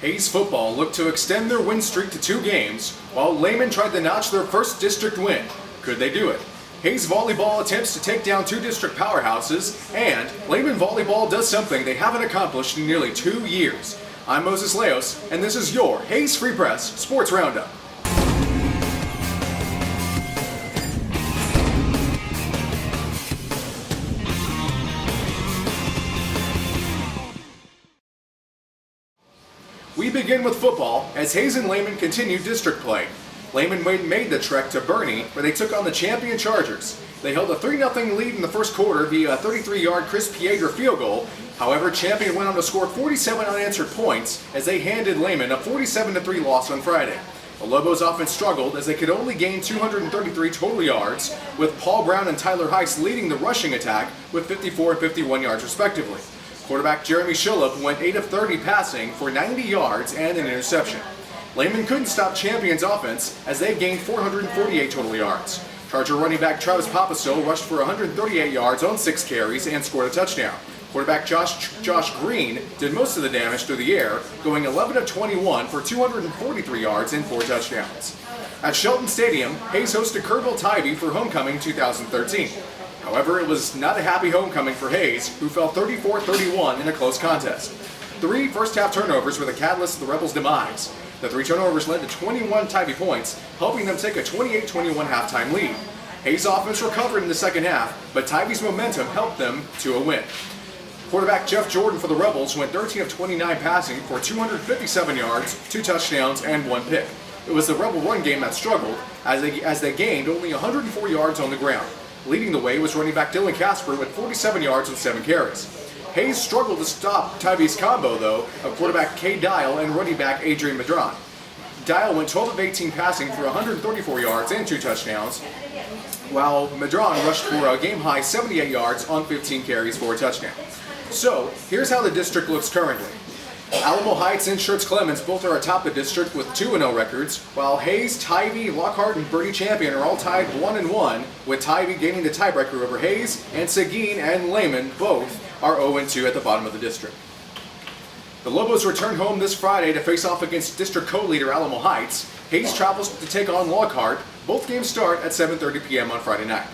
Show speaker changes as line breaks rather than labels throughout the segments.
Hayes football looked to extend their win streak to 2 games, while Lehman tried to notch their first district win. Could they do it? Hayes volleyball attempts to take down 2 district powerhouses, and Lehman volleyball does something they haven't accomplished in nearly 2 years. I'm Moses Leos, and this is your Hayes Free Press Sports Roundup. We begin with football as Hayes and Lehman continue district play. Lehman made the trek to Bernie, where they took on the champion Chargers. They held a 3-0 lead in the first quarter via a 33-yard Chris Piedra field goal. However, Champion went on to score 47 unanswered points as they handed Lehman a 47-3 loss on Friday. The Lobos offense struggled as they could only gain 233 total yards, with Paul Brown and Tyler Heiss leading the rushing attack with 54 and 51 yards respectively. Quarterback Jeremy Shillip went 8 of 30 passing for 90 yards and an interception. Lehman couldn't stop Champion's offense as they gained 448 total yards. Charger running back Travis Papaso rushed for 138 yards on 6 carries and scored a touchdown. Quarterback Josh Green did most of the damage through the air, going 11 of 21 for 243 yards and 4 touchdowns. At Shelton Stadium, Hayes hosted Kerrville-Tybee for homecoming 2013. However, it was not a happy homecoming for Hayes, who fell 34-31 in a close contest. 3 first-half turnovers were the catalyst of the Rebels' demise. The 3 turnovers led to 21 Tybee points, helping them take a 28-21 halftime lead. Hayes' offense recovered in the second half, but Tybee's momentum helped them to a win. Quarterback Jeff Jordan for the Rebels went 13 of 29 passing for 257 yards, 2 touchdowns, and 1 pick. It was the Rebel run game that struggled, as they gained only 104 yards on the ground. Leading the way was running back Dylan Casper with 47 yards and 7 carries. Hayes struggled to stop Tybee's combo, though, of quarterback Kay Dial and running back Adrian Madron. Dial went 12 of 18 passing for 134 yards and 2 touchdowns, while Madron rushed for a game-high 78 yards on 15 carries for a touchdown. So, here's how the district looks currently. Alamo Heights and Schertz Clemens both are atop the district with 2-0 records, while Hayes, Tybee, Lockhart, and Bernie Champion are all tied 1-1, with Tybee gaining the tiebreaker over Hayes, and Seguin and Lehman both are 0-2 at the bottom of the district. The Lobos return home this Friday to face off against district co-leader Alamo Heights. Hayes travels to take on Lockhart. Both games start at 7:30 p.m. on Friday night.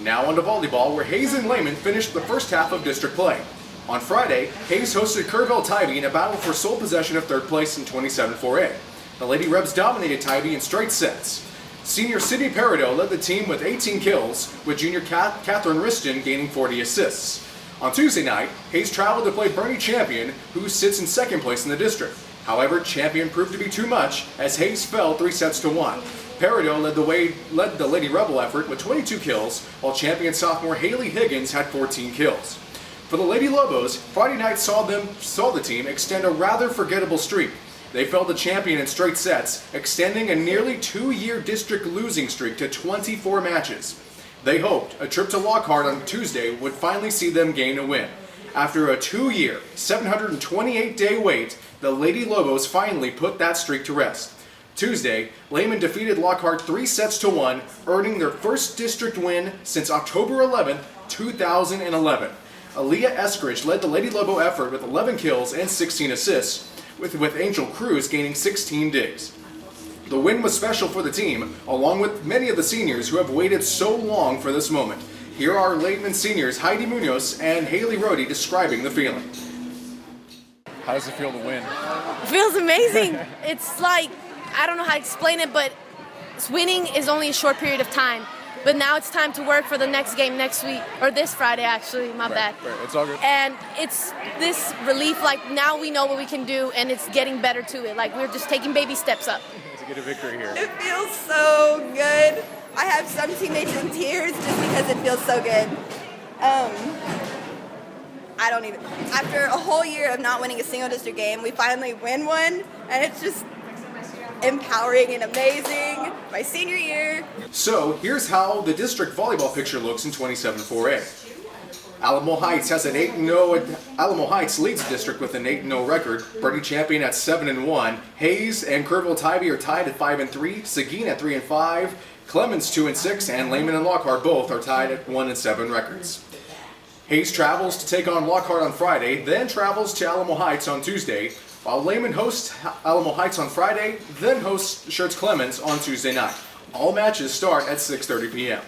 Now on to volleyball, where Hayes and Lehman finished the first half of district play. On Friday, Hayes hosted Kerrville-Tybee in a battle for sole possession of 3rd place in 27-4A. The Lady Rebs dominated Tybee in straight sets. Senior Sydney Peridot led the team with 18 kills, with junior Catherine Riston gaining 40 assists. On Tuesday night, Hayes traveled to play Bernie Champion, who sits in 2nd place in the district. However, Champion proved to be too much, as Hayes fell 3-1. Peridot led the Lady Rebel effort with 22 kills, while champion sophomore Haley Higgins had 14 kills. For the Lady Lobos, Friday night saw the team extend a rather forgettable streak. They fell to Champion in straight sets, extending a nearly 2-year district losing streak to 24 matches. They hoped a trip to Lockhart on Tuesday would finally see them gain a win. After a 2-year, 728-day wait, the Lady Lobos finally put that streak to rest. Tuesday, Lehman defeated Lockhart 3-1, earning their first district win since October 11, 2011. Aaliyah Eskridge led the Lady Lobo effort with 11 kills and 16 assists, with Angel Cruz gaining 16 digs. The win was special for the team, along with many of the seniors who have waited so long for this moment. Here are Lehman seniors Heidi Munoz and Haley Rohde describing the feeling. How does it feel to win?
It feels amazing. It's like, I don't know how to explain it, but winning is only a short period of time. But now it's time to work for the next game next week, or this Friday actually, my bad.
Right, it's all good.
And it's this relief, like now we know what we can do and it's getting better to it. Like we're just taking baby steps up.
To get a victory here.
It feels so good. I have some teammates in tears just because it feels so good. I don't even, after a whole year of not winning a single district game, we finally win one, and it's just empowering and amazing. My senior year.
So here's how the district volleyball picture looks in 27-4A. Alamo Heights has an 8-0. Alamo Heights leads the district with an 8-0 record. Bernie Champion at 7-1. Hayes and Kerrville-Tybee are tied at 5-3. Seguin at 3-5. Clemens 2-6, and Lehman and Lockhart both are tied at 1-7 records. Hayes travels to take on Lockhart on Friday, then travels to Alamo Heights on Tuesday. while Lehman hosts Alamo Heights on Friday, then hosts Schertz Clemens on Tuesday night. All matches start at 6:30 p.m.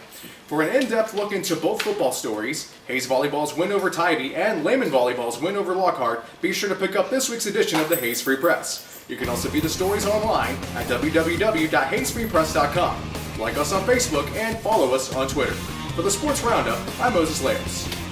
For an in-depth look into both football stories, Hayes Volleyball's win over Tybee and Lehman Volleyball's win over Lockhart, be sure to pick up this week's edition of the Hayes Free Press. You can also view the stories online at www.hayesfreepress.com. Like us on Facebook and follow us on Twitter. For the Sports Roundup, I'm Moses Leos.